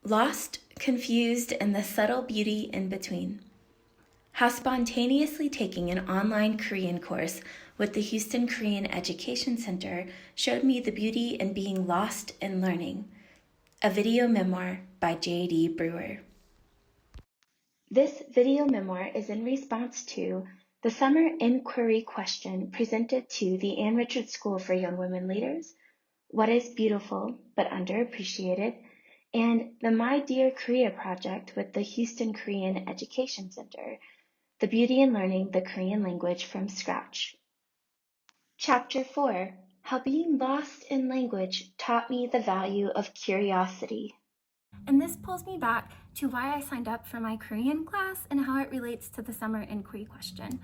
Lost, confused, and the subtle beauty in between. How spontaneously taking an online Korean course with the Houston Korean Education Center showed me the beauty in being lost in learning. A video memoir by J.D. Brewer. This video memoir is in response to the summer inquiry question presented to the Ann Richards School for Young Women Leaders, What is Beautiful but Underappreciated, and the My Dear Korea project with the Houston Korean Education Center, The Beauty in Learning the Korean Language from Scratch. Chapter 4, How Being Lost in Language Taught Me the Value of Curiosity. And this pulls me back to why I signed up for my Korean class and how it relates to the summer inquiry question.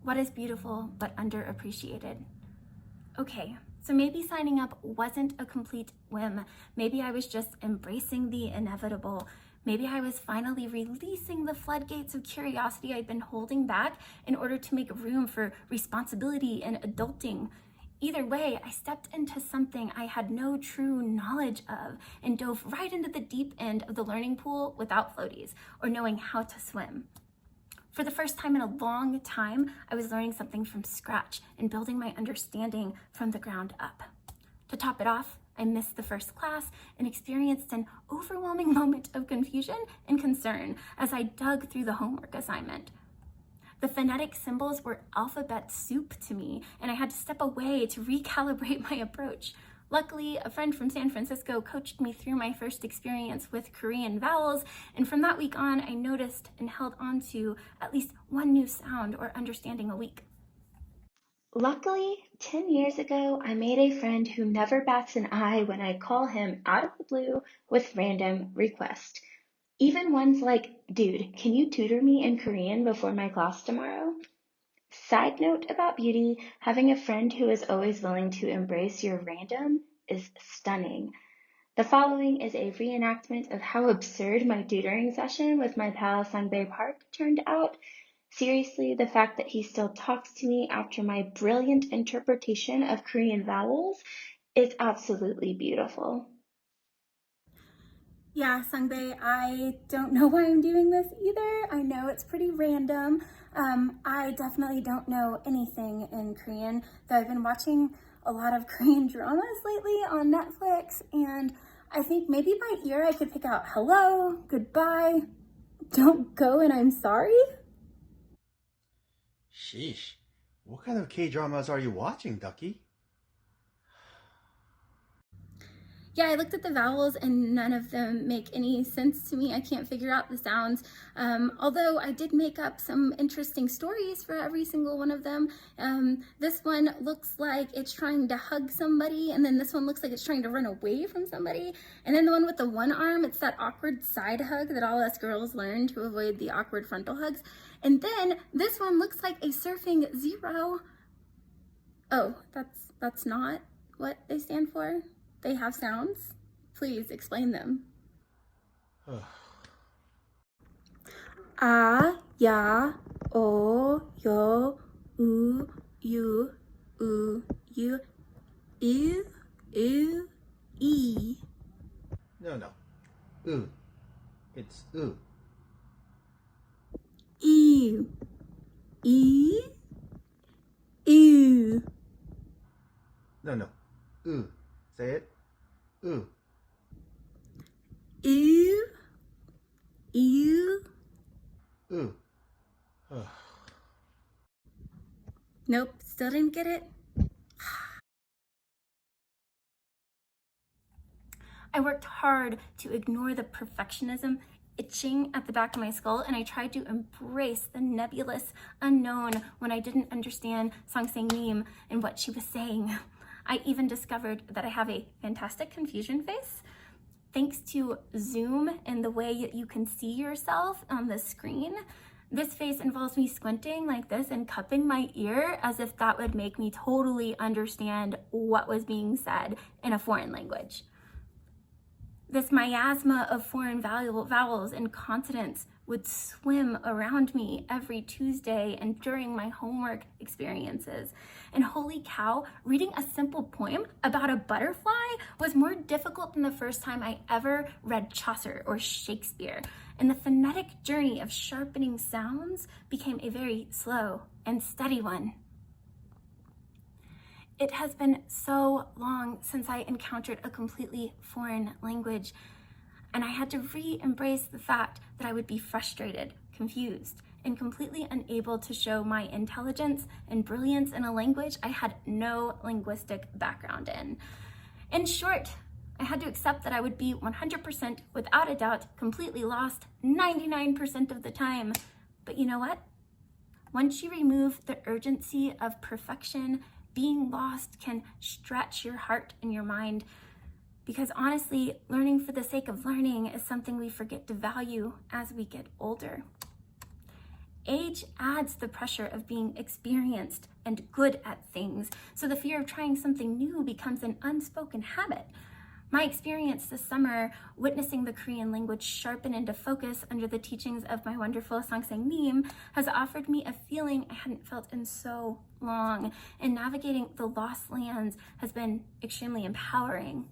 What is beautiful but underappreciated? Okay, so maybe signing up wasn't a complete whim. Maybe I was just embracing the inevitable. Maybe I was finally releasing the floodgates of curiosity I'd been holding back in order to make room for responsibility and adulting. Either way, I stepped into something I had no true knowledge of and dove right into the deep end of the learning pool without floaties or knowing how to swim. For the first time in a long time, I was learning something from scratch and building my understanding from the ground up. To top it off, I missed the first class and experienced an overwhelming moment of confusion and concern as I dug through the homework assignment. The phonetic symbols were alphabet soup to me, and I had to step away to recalibrate my approach. Luckily, a friend from San Francisco coached me through my first experience with Korean vowels, and from that week on, I noticed and held on to at least one new sound or understanding a week. Luckily, 10 years ago, I made a friend who never bats an eye when I call him out of the blue with random requests. Even ones like, dude, can you tutor me in Korean before my class tomorrow? Side note about beauty, having a friend who is always willing to embrace your random is stunning. The following is a reenactment of how absurd my tutoring session with my pal Sangbei Park turned out. Seriously, the fact that he still talks to me after my brilliant interpretation of Korean vowels is absolutely beautiful. Yeah, Sangbei, I don't know why I'm doing this either. I know it's pretty random. I definitely don't know anything in Korean, though I've been watching a lot of Korean dramas lately on Netflix, and I think maybe by ear I could pick out hello, goodbye, don't go, and I'm sorry. Sheesh, what kind of K-dramas are you watching, Ducky? Yeah, I looked at the vowels and none of them make any sense to me. I can't figure out the sounds. Although I did make up some interesting stories for every single one of them. This one looks like it's trying to hug somebody, and then this one looks like it's trying to run away from somebody. And then the one with the one arm, it's that awkward side hug that all us girls learn to avoid the awkward frontal hugs. And then this one looks like a surfing zero. Oh, that's not what they stand for? They have sounds? Please explain them. A, ya, o, yo, u, you, you, e. No. It's oo. Ew. Ew. No. Ooh. Say it. Ooh. Ew. Ooh. Nope, still didn't get it. I worked hard to ignore the perfectionism itching at the back of my skull, and I tried to embrace the nebulous unknown when I didn't understand Song Sang-nim and what she was saying. I even discovered that I have a fantastic confusion face. Thanks to Zoom and the way you can see yourself on the screen, this face involves me squinting like this and cupping my ear as if that would make me totally understand what was being said in a foreign language. This miasma of foreign vowels and consonants would swim around me every Tuesday and during my homework experiences. And holy cow, reading a simple poem about a butterfly was more difficult than the first time I ever read Chaucer or Shakespeare. And the phonetic journey of sharpening sounds became a very slow and steady one. It has been so long since I encountered a completely foreign language, and I had to re-embrace the fact that I would be frustrated, confused, and completely unable to show my intelligence and brilliance in a language I had no linguistic background in. In short, I had to accept that I would be 100%, without a doubt, completely lost 99% of the time. But you know what? Once you remove the urgency of perfection, being lost can stretch your heart and your mind, because honestly, learning for the sake of learning is something we forget to value as we get older. Age adds the pressure of being experienced and good at things, so the fear of trying something new becomes an unspoken habit. My experience this summer, witnessing the Korean language sharpen into focus under the teachings of my wonderful Sangsang Nim, has offered me a feeling I hadn't felt in so long, and navigating the lost lands has been extremely empowering.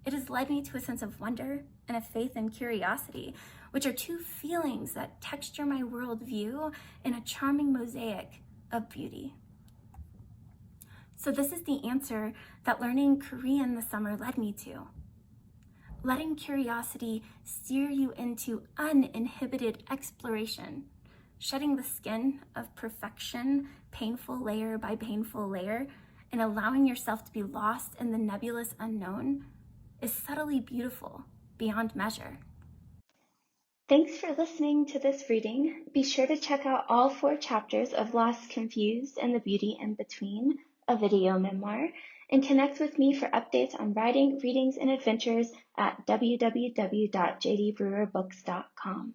It has led me to a sense of wonder and a faith and curiosity, which are two feelings that texture my worldview in a charming mosaic of beauty. So this is the answer that learning Korean this summer led me to. Letting curiosity steer you into uninhibited exploration, shedding the skin of perfection, painful layer by painful layer, and allowing yourself to be lost in the nebulous unknown is subtly beautiful beyond measure. Thanks for listening to this reading. Be sure to check out all 4 chapters of Lost, Confused, and the Beauty in Between, a video memoir, and connect with me for updates on writing, readings, and adventures at www.jdbrewerbooks.com.